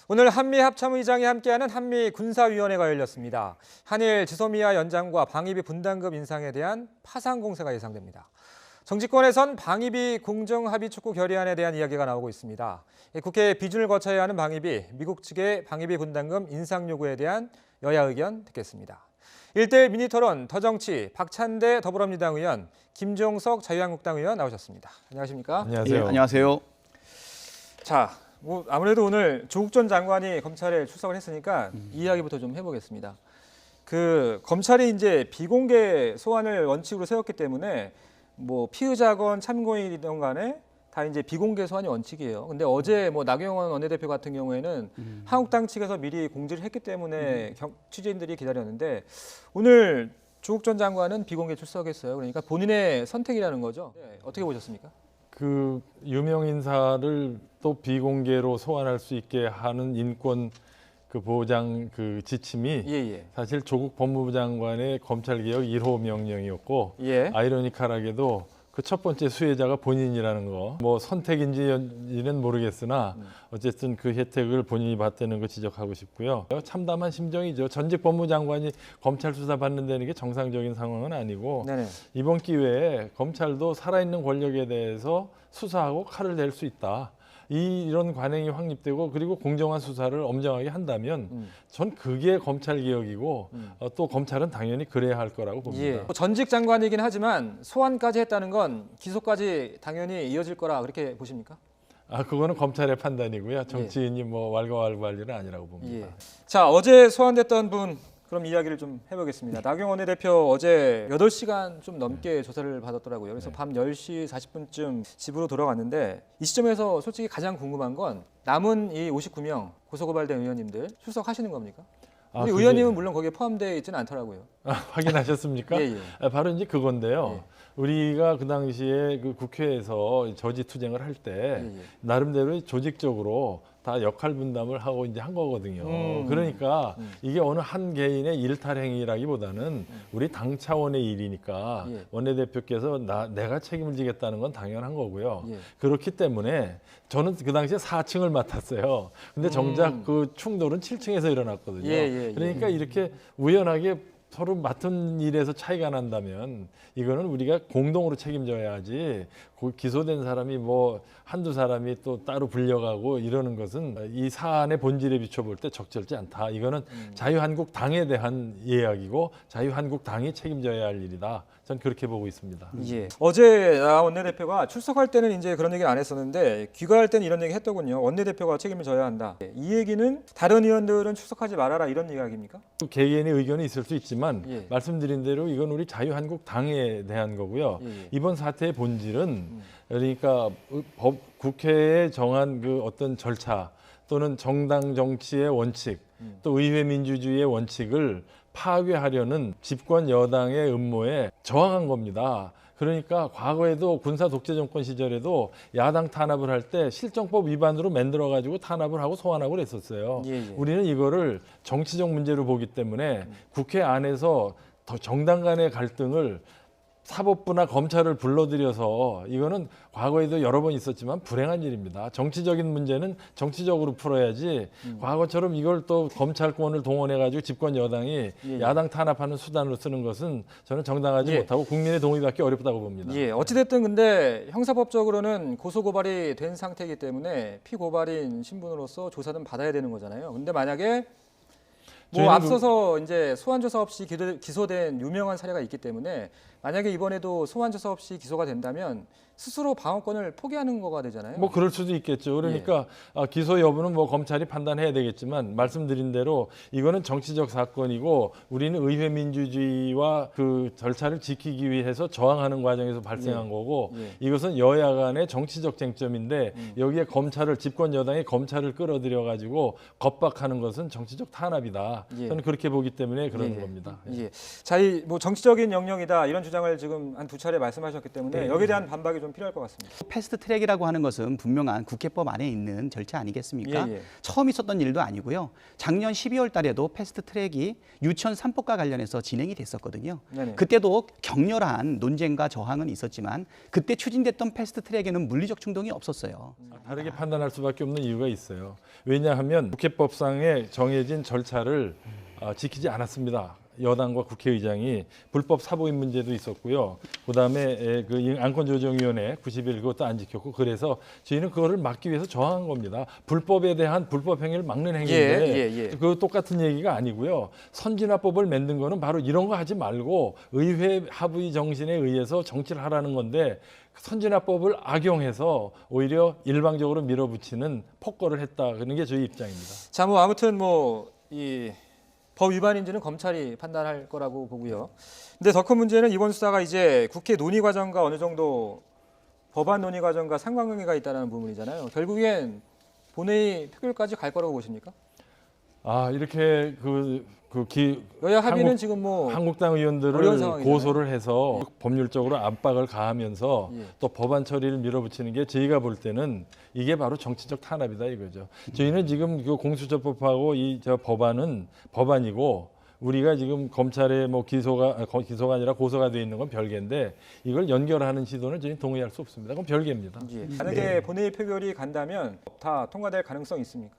오늘 한미합참의장이 함께하는 한미군사위원회가 열렸습니다. 한일 지소미아 연장과 방위비 분담금 인상에 대한 파상 공세가 예상됩니다. 정치권에선 방위비 공정합의 촉구 결의안에 대한 이야기가 나오고 있습니다. 국회 비준을 거쳐야 하는 방위비, 미국 측의 방위비 분담금 인상 요구에 대한 여야 의견 듣겠습니다. 1대1 미니토론 더정치 박찬대 더불어민주당 의원, 김종석 자유한국당 의원 나오셨습니다. 안녕하십니까? 안녕하세요. 예, 안녕하세요. 자, 아무래도 오늘 조국 전 장관이 검찰에 출석을 했으니까 이 이야기부터 좀 해보겠습니다. 검찰이 이제 비공개 소환을 원칙으로 세웠기 때문에 피의자건 참고인이든 간에 다 이제 비공개 소환이 원칙이에요. 근데 어제 나경원 원내대표 같은 경우에는 한국당 측에서 미리 공지를 했기 때문에 취재인들이 기다렸는데 오늘 조국 전 장관은 비공개 출석했어요. 그러니까 본인의 선택이라는 거죠. 네, 어떻게 보셨습니까? 그 유명 인사를 또 비공개로 소환할 수 있게 하는 인권 보장 지침이 사실 조국 법무부 장관의 검찰개혁 1호 명령이었고 아이러니컬하게도 그 첫 번째 수혜자가 본인이라는 거. 선택인지는 모르겠으나 어쨌든 그 혜택을 본인이 받다는 거 지적하고 싶고요. 참담한 심정이죠. 전직 법무부 장관이 검찰 수사 받는다는 게 정상적인 상황은 아니고 네네. 이번 기회에 검찰도 살아있는 권력에 대해서 수사하고 칼을 댈 수 있다. 이런 관행이 확립되고 그리고 공정한 수사를 엄정하게 한다면 전 그게 검찰 개혁이고 또 검찰은 당연히 그래야 할 거라고 봅니다. 전직 장관이긴 하지만 소환까지 했다는 건 기소까지 당연히 이어질 거라 그렇게 보십니까? 그거는 검찰의 판단이고요. 정치인이 왈가왈부할 일은 아니라고 봅니다. 자, 어제 소환됐던 분 그럼 이야기를 좀 해보겠습니다. 나경원 원내대표 어제 8시간 좀 넘게 조사를 받았더라고요. 그래서 밤 10시 40분쯤 집으로 돌아갔는데 이 시점에서 솔직히 가장 궁금한 건 남은 이 59명 고소고발된 의원님들 출석하시는 겁니까? 우리 의원님은 물론 거기에 포함되어 있지는 않더라고요. 확인하셨습니까? 바로 이제 그건데요. 우리가 그 당시에 국회에서 저지투쟁을 할 때 나름대로 조직적으로 다 역할 분담을 하고 이제 한 거거든요. 그러니까 이게 어느 한 개인의 일탈행위라기보다는 우리 당 차원의 일이니까 원내대표께서 내가 책임을 지겠다는 건 당연한 거고요. 그렇기 때문에 저는 그 당시에 4층을 맡았어요. 근데 정작 그 충돌은 7층에서 일어났거든요. 그러니까 이렇게 우연하게 서로 맡은 일에서 차이가 난다면 이거는 우리가 공동으로 책임져야지 기소된 사람이 한두 사람이 또 따로 불려가고 이러는 것은 이 사안의 본질에 비춰볼 때 적절치 않다. 이거는 자유한국당에 대한 이야기고 자유한국당이 책임져야 할 일이다. 전 그렇게 보고 있습니다. 어제 원내대표가 출석할 때는 이제 그런 얘기를 안 했었는데 귀가할 때는 이런 얘기 했더군요. 원내대표가 책임을 져야 한다. 이 얘기는 다른 의원들은 출석하지 말아라 이런 이야기입니까? 개개인의 의견이 있을 수 있지만 말씀드린 대로 이건 우리 자유한국당에 대한 거고요. 이번 사태의 본질은 그러니까 국회에 정한 어떤 절차 또는 정당 정치의 원칙 또 의회 민주주의의 원칙을 파괴하려는 집권 여당의 음모에 저항한 겁니다. 그러니까 과거에도 군사 독재 정권 시절에도 야당 탄압을 할 때 실정법 위반으로 만들어가지고 탄압을 하고 소환하고 그랬었어요. 우리는 이거를 정치적 문제로 보기 때문에 국회 안에서 더 정당 간의 갈등을 사법부나 검찰을 불러들여서 이거는 과거에도 여러 번 있었지만 불행한 일입니다. 정치적인 문제는 정치적으로 풀어야지 과거처럼 이걸 또 검찰권을 동원해가지고 집권 여당이 야당 탄압하는 수단으로 쓰는 것은 저는 정당하지 못하고 국민의 동의받기 어렵다고 봅니다. 어찌됐든 근데 형사법적으로는 고소고발이 된 상태이기 때문에 피고발인 신분으로서 조사는 받아야 되는 거잖아요. 근데 만약에 앞서서 이제 소환조사 없이 기소된 유명한 사례가 있기 때문에 만약에 이번에도 소환조사 없이 기소가 된다면 스스로 방어권을 포기하는 거가 되잖아요. 그럴 수도 있겠죠. 그러니까 기소 여부는 검찰이 판단해야 되겠지만 말씀드린 대로 이거는 정치적 사건이고 우리는 의회 민주주의와 그 절차를 지키기 위해서 저항하는 과정에서 발생한 거고 이것은 여야 간의 정치적 쟁점인데 여기에 집권 여당이 검찰을 끌어들여 가지고 겁박하는 것은 정치적 탄압이다. 저는 그렇게 보기 때문에 그러는 겁니다. 자, 정치적인 영역이다 이런 주장 주장을 지금 한 두 차례 말씀하셨기 때문에 네. 여기에 대한 반박이 좀 필요할 것 같습니다. 패스트 트랙이라고 하는 것은 분명한 국회법 안에 있는 절차 아니겠습니까? 예, 예. 처음 있었던 일도 아니고요. 작년 12월 달에도 패스트 트랙이 유치원 3법과 관련해서 진행이 됐었거든요. 네네. 그때도 격렬한 논쟁과 저항은 있었지만 그때 추진됐던 패스트 트랙에는 물리적 충동이 없었어요. 다르게 판단할 수밖에 없는 이유가 있어요. 왜냐하면 국회법상에 정해진 절차를 지키지 않았습니다. 여당과 국회의장이 불법 사보임 문제도 있었고요. 그다음에 그 안건조정위원회 90일 그것도 안 지켰고 그래서 저희는 그거를 막기 위해서 저항한 겁니다. 불법에 대한 불법 행위를 막는 행위인데 그 똑같은 얘기가 아니고요. 선진화법을 만든 거는 바로 이런 거 하지 말고 의회 합의 정신에 의해서 정치를 하라는 건데 선진화법을 악용해서 오히려 일방적으로 밀어붙이는 폭거를 했다. 그런 게 저희 입장입니다. 자, 뭐 아무튼 뭐 이 법 위반인지는 검찰이 판단할 거라고 보고요. 근데 더 큰 문제는 이번 수사가 이제 국회 논의 과정과 어느 정도 법안 논의 과정과 상관관계가 있다는 부분이잖아요. 결국엔 본회의 표결까지 갈 거라고 보십니까? 이렇게 여야 합의는 지금 뭐 한국당 어려운 의원들을 상황이잖아요. 고소를 해서 법률적으로 압박을 가하면서 예. 또 법안 처리를 밀어붙이는 게 저희가 볼 때는 이게 바로 정치적 탄압이다 이거죠. 저희는 지금 그 공수처법하고 이 법안은 법안이고 우리가 지금 검찰에 뭐 기소가 아니라 고소가 돼 있는 건 별개인데 이걸 연결하는 시도는 저희는 동의할 수 없습니다. 그건 별개입니다. 예. 만약에 본회의 표결이 간다면 다 통과될 가능성이 있습니까?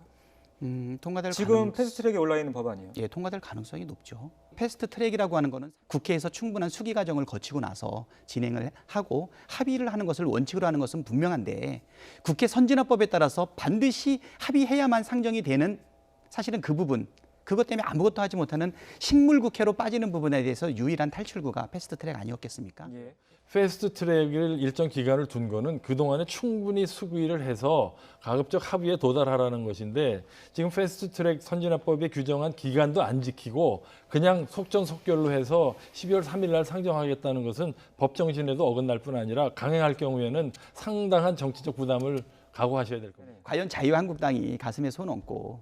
통과될 지금 패스트트랙에 올라 있는 법안이요. 예, 통과될 가능성이 높죠. 패스트 트랙이라고 하는 거는 국회에서 충분한 수기 과정을 거치고 나서 진행을 하고 합의를 하는 것을 원칙으로 하는 것은 분명한데 국회 선진화법에 따라서 반드시 합의해야만 상정이 되는 사실은 그 부분 그것 때문에 아무것도 하지 못하는 식물국회로 빠지는 부분에 대해서 유일한 탈출구가 패스트 트랙 아니었겠습니까? 예. 패스트 트랙을 일정 기간을 둔 거는 그동안에 충분히 수기를 해서 가급적 합의에 도달하라는 것인데 지금 패스트 트랙 선진화법에 규정한 기간도 안 지키고 그냥 속전속결로 해서 12월 3일 날 상정하겠다는 것은 법 정신에도 어긋날 뿐 아니라 강행할 경우에는 상당한 정치적 부담을 각오하셔야 될 겁니다. 과연 자유한국당이 가슴에 손 얹고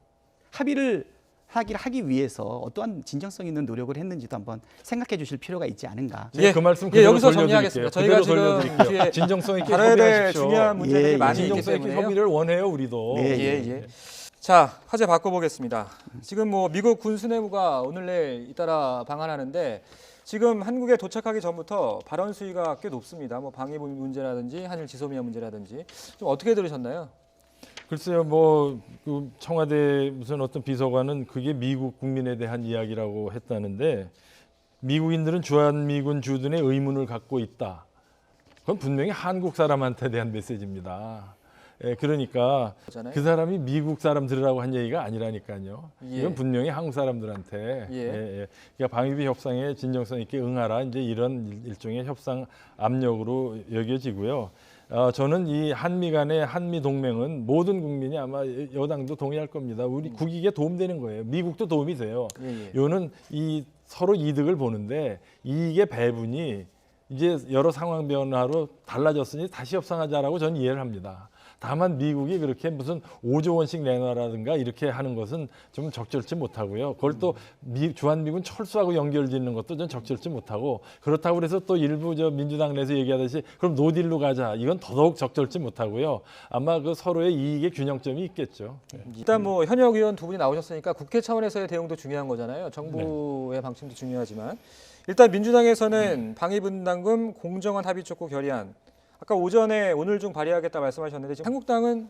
합의를 하기 위해서 어떠한 진정성 있는 노력을 했는지도 한번 생각해 주실 필요가 있지 않은가. 예, 그 말씀 그대로 여기서 돌려드릴게요. 정리하겠습니다. 저희가 그대로 지금 돌려드릴게요. 뒤에 진정성 있게 다뤄야 될 협의하십시오. 중요한 문제들이 많이 있기 진정성 있게 때문에요. 협의를 원해요, 우리도. 예. 자, 화제 바꿔보겠습니다. 지금 뭐 미국 군 수뇌부가 오늘 내일 잇따라 방한하는데 지금 한국에 도착하기 전부터 발언 수위가 꽤 높습니다. 뭐 방위 문제라든지 한일 지소미아 문제라든지 좀 어떻게 들으셨나요? 글쎄요, 그 청와대 무슨 어떤 비서관은 그게 미국 국민에 대한 이야기라고 했다는데 미국인들은 주한미군 주둔에 의문을 갖고 있다. 그건 분명히 한국 사람한테 대한 메시지입니다. 그러니까 그 사람이 미국 사람들이라고 한 얘기가 아니라니까요. 이건 분명히 한국 사람들한테 그러니까 방위비 협상에 진정성 있게 응하라 이제 이런 일종의 협상 압력으로 여겨지고요. 저는 이 한미 간의 한미 동맹은 모든 국민이 아마 여당도 동의할 겁니다. 우리 국익에 도움되는 거예요. 미국도 도움이 돼요. 요는 이 서로 이득을 보는데 이익의 배분이 이제 여러 상황 변화로 달라졌으니 다시 협상하자라고 저는 이해를 합니다. 다만 미국이 그렇게 무슨 5조 원씩 내놔라든가 이렇게 하는 것은 좀 적절치 못하고요. 그걸 또 주한미군 철수하고 연결짓는 것도 좀 적절치 못하고 그렇다고 그래서 또 일부 민주당 내에서 얘기하듯이 그럼 노딜로 가자. 이건 더더욱 적절치 못하고요. 아마 그 서로의 이익의 균형점이 있겠죠. 일단 뭐 현역 의원 두 분이 나오셨으니까 국회 차원에서의 대응도 중요한 거잖아요. 정부의 방침도 중요하지만 일단 민주당에서는 방위분담금 공정한 합의 촉구 결의안 아까 오전에 오늘 중 발의하겠다 말씀하셨는데 지금 한국당은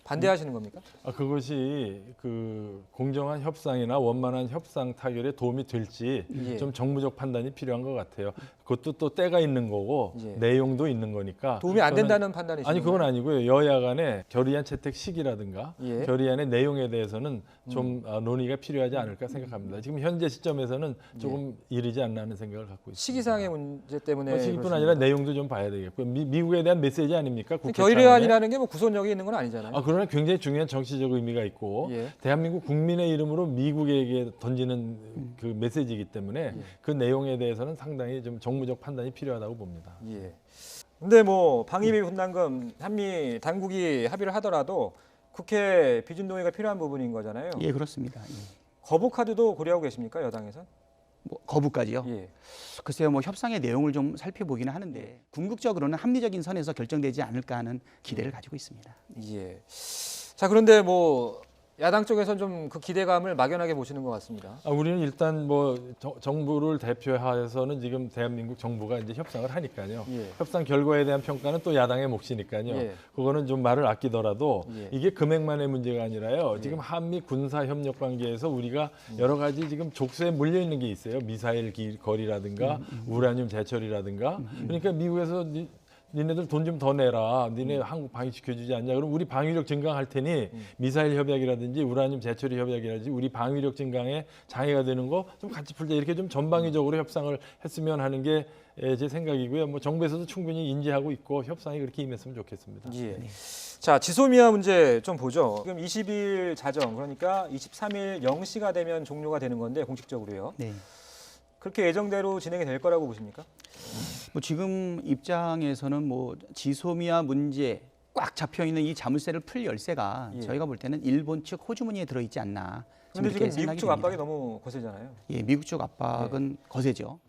반대하시는 겁니까? 그것이 그 공정한 협상이나 원만한 협상 타결에 도움이 될지 좀 정무적 판단이 필요한 것 같아요. 그것도 또 때가 있는 거고 내용도 있는 거니까 도움이 안 된다는 판단이시죠? 아니 그건 아니고요. 여야 간에 결의안 채택 시기라든가 결의안의 내용에 대해서는 좀 논의가 필요하지 않을까 생각합니다. 지금 현재 시점에서는 조금 이르지 않나 하는 생각을 갖고 있습니다. 시기상의 문제 때문에 시기뿐 아니라 내용도 좀 봐야 되겠고요. 미국에 대한 메시지 아닙니까? 결의안이라는 게 뭐 구속력이 있는 건 아니잖아요. 그러나 굉장히 중요한 정치적 의미가 있고 대한민국 국민의 이름으로 미국에게 던지는 그 메시지이기 때문에 그 내용에 대해서는 상당히 좀 정무적 판단이 필요하다고 봅니다. 근데 뭐 방위비 분담금 한미 당국이 합의를 하더라도 국회 비준동의가 필요한 부분인 거잖아요. 예, 그렇습니다. 거부 카드도 고려하고 계십니까, 여당에서? 뭐 거부까지요. 예. 글쎄요, 뭐 협상의 내용을 좀 살펴보기는 하는데 궁극적으로는 합리적인 선에서 결정되지 않을까 하는 기대를 가지고 있습니다. 예. 자, 그런데 뭐 야당 쪽에서는 좀 그 기대감을 막연하게 보시는 것 같습니다. 우리는 일단 뭐 정부를 대표해서는 지금 대한민국 정부가 이제 협상을 하니까요. 예. 협상 결과에 대한 평가는 또 야당의 몫이니까요. 예. 그거는 좀 말을 아끼더라도 예. 이게 금액만의 문제가 아니라요. 지금 한미 군사 협력 관계에서 우리가 여러 가지 지금 족쇄에 물려 있는 게 있어요. 미사일 거리라든가 우라늄 제철이라든가. 그러니까 미국에서 니네들 돈 좀 더 내라. 니네 한국 방위시켜주지 않냐. 그럼 우리 방위력 증강할 테니 미사일 협약이라든지 우라늄 재처리 협약이라든지 우리 방위력 증강에 장애가 되는 거 좀 같이 풀자. 이렇게 좀 전방위적으로 협상을 했으면 하는 게 제 생각이고요. 뭐 정부에서도 충분히 인지하고 있고 협상이 그렇게 임했으면 좋겠습니다. 예. 자, 지소미아 문제 좀 보죠. 지금 20일 자정, 그러니까 23일 0시가 되면 종료가 되는 건데 공식적으로요. 네. 그렇게 예정대로 진행이 될 거라고 보십니까? 뭐 지금 입장에서는 뭐 지소미아 문제 꽉 잡혀 있는 이 자물쇠를 풀 열쇠가 예. 저희가 볼 때는 일본 측 호주머니에 들어 있지 않나. 그런데 지금 이렇게 미국 쪽 생각이 압박이 됩니다. 너무 거세잖아요. 예, 미국 쪽 압박은 거세죠.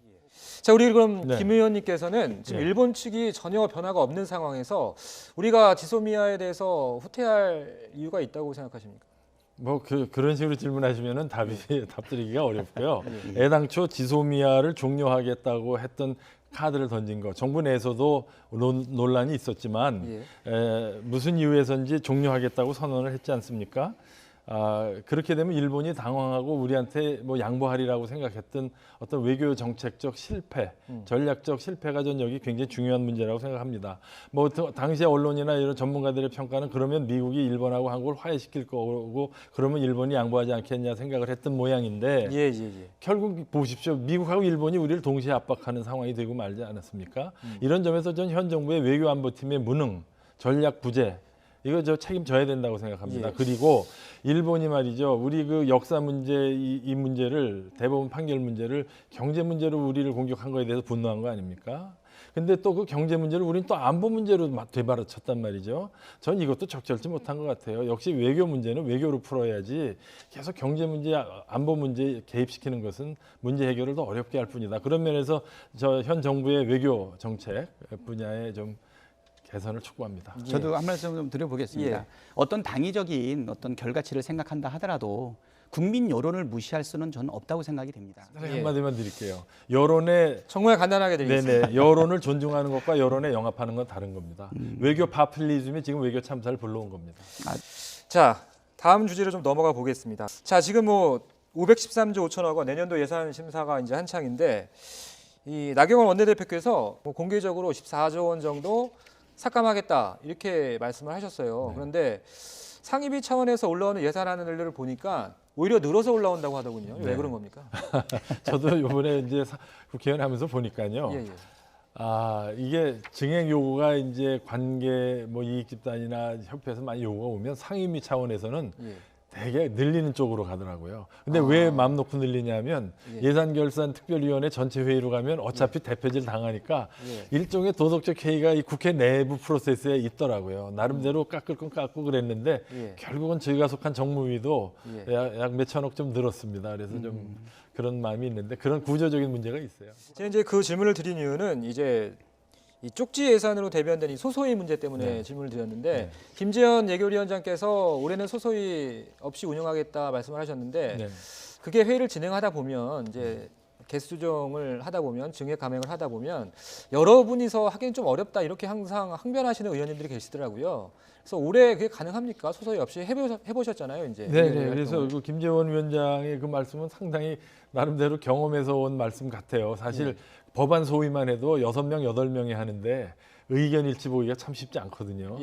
자, 우리 그럼 네. 김 의원님께서는 지금 네. 일본 측이 전혀 변화가 없는 상황에서 우리가 지소미아에 대해서 후퇴할 이유가 있다고 생각하십니까? 뭐 그런 식으로 질문하시면은 답드리기가 어렵고요. 예. 애당초 지소미아를 종료하겠다고 했던 카드를 던진 거 정부 내에서도 논란이 있었지만 무슨 이유에서인지 종료하겠다고 선언을 했지 않습니까? 그렇게 되면 일본이 당황하고 우리한테 뭐 양보하리라고 생각했던 어떤 외교 정책적 실패, 전략적 실패가 전 여기 굉장히 중요한 문제라고 생각합니다. 뭐 당시에 언론이나 이런 전문가들의 평가는 그러면 미국이 일본하고 한국을 화해시킬 거고 그러면 일본이 양보하지 않겠냐 생각을 했던 모양인데 예. 결국 보십시오. 미국하고 일본이 우리를 동시에 압박하는 상황이 되고 말지 않았습니까? 이런 점에서 전 현 정부의 외교 안보팀의 무능, 전략 부재 이거 책임져야 된다고 생각합니다. 예. 그리고 일본이 말이죠. 우리 그 역사 문제 이 문제를 대법원 판결 문제를 경제 문제로 우리를 공격한 거에 대해서 분노한 거 아닙니까? 근데 또 그 경제 문제를 우리는 또 안보 문제로 되받아쳤단 말이죠. 전 이것도 적절치 못한 것 같아요. 역시 외교 문제는 외교로 풀어야지 계속 경제 문제, 안보 문제 개입시키는 것은 문제 해결을 더 어렵게 할 뿐이다. 그런 면에서 현 정부의 외교 정책 분야에 좀 개선을 촉구합니다. 저도 한 말씀 좀 드려보겠습니다. 예. 어떤 당위적인 어떤 결과치를 생각한다 하더라도 국민 여론을 무시할 수는 저는 없다고 생각이 됩니다. 한마디만 드릴게요. 여론의 정말 간단하게 드리겠습니다. 네네 여론을 존중하는 것과 여론에 영합하는 건 다른 겁니다. 외교 파퓰리즘이 지금 외교 참사를 불러온 겁니다. 자, 다음 주제로 좀 넘어가 보겠습니다. 자, 지금 뭐 513조 5천억 원 내년도 예산 심사가 이제 한창인데 이 나경원 원내대표께서 뭐 공개적으로 14조 원 정도 삭감하겠다 이렇게 말씀을 하셨어요. 그런데 상임위 차원에서 올라오는 예산안을 보니까 오히려 늘어서 올라온다고 하더군요. 왜 그런 겁니까? 저도 이번에 이제 국회의원 하면서 보니까요. 예. 이게 증액 요구가 이제 관계 뭐 이익 집단이나 협회에서 많이 요구가 오면 상임위 차원에서는 예. 되게 늘리는 쪽으로 가더라고요. 근데 왜 마음 놓고 늘리냐면 예산결산특별위원회 전체 회의로 가면 어차피 대표질 당하니까 일종의 도덕적 회의가 이 국회 내부 프로세스에 있더라고요. 나름대로 깎을 건 깎고 그랬는데 결국은 저희가 속한 정무위도 약 몇천억 좀 늘었습니다. 그래서 좀 그런 마음이 있는데 그런 구조적인 문제가 있어요. 제가 이제 그 질문을 드린 이유는 이제 이 쪽지 예산으로 대변된 이 소소위 문제 때문에 질문을 드렸는데 김재현 예결위원장께서 올해는 소소위 없이 운영하겠다 말씀을 하셨는데 그게 회의를 진행하다 보면 이제 개수조정을 하다 보면 증액 감액을 하다 보면 여러분이서 하기는 좀 어렵다 이렇게 항상 항변하시는 의원님들이 계시더라고요. 그래서 올해 그게 가능합니까? 소소위 없이 해보셨잖아요, 이제. 네. 그래서 그 김재원 위원장의 그 말씀은 상당히 나름대로 경험에서 온 말씀 같아요. 사실 법안 소위만 해도 6명, 8명이 하는데 의견 일치 보기가 참 쉽지 않거든요.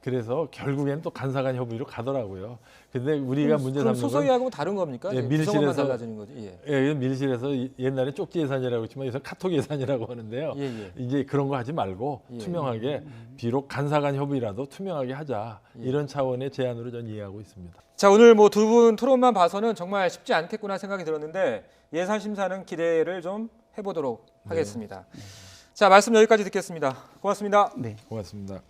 그래서 결국에는 또 간사간 협의로 가더라고요. 근데 우리가 문제 삼는 건 소소위하고는 다른 겁니까? 밀실에서 달라지는 거지. 밀실에서 옛날에 쪽지 예산이라고 했지만 요새 카톡 예산이라고 하는데요. 이제 그런 거 하지 말고 투명하게 비록 간사간 협의라도 투명하게 하자. 이런 차원의 제안으로 전 이해하고 있습니다. 자, 오늘 뭐 두 분 토론만 봐서는 정말 쉽지 않겠구나 생각이 들었는데 예산 심사는 기대를 좀 해보도록 하겠습니다. 자, 말씀 여기까지 듣겠습니다. 고맙습니다. 네. 고맙습니다.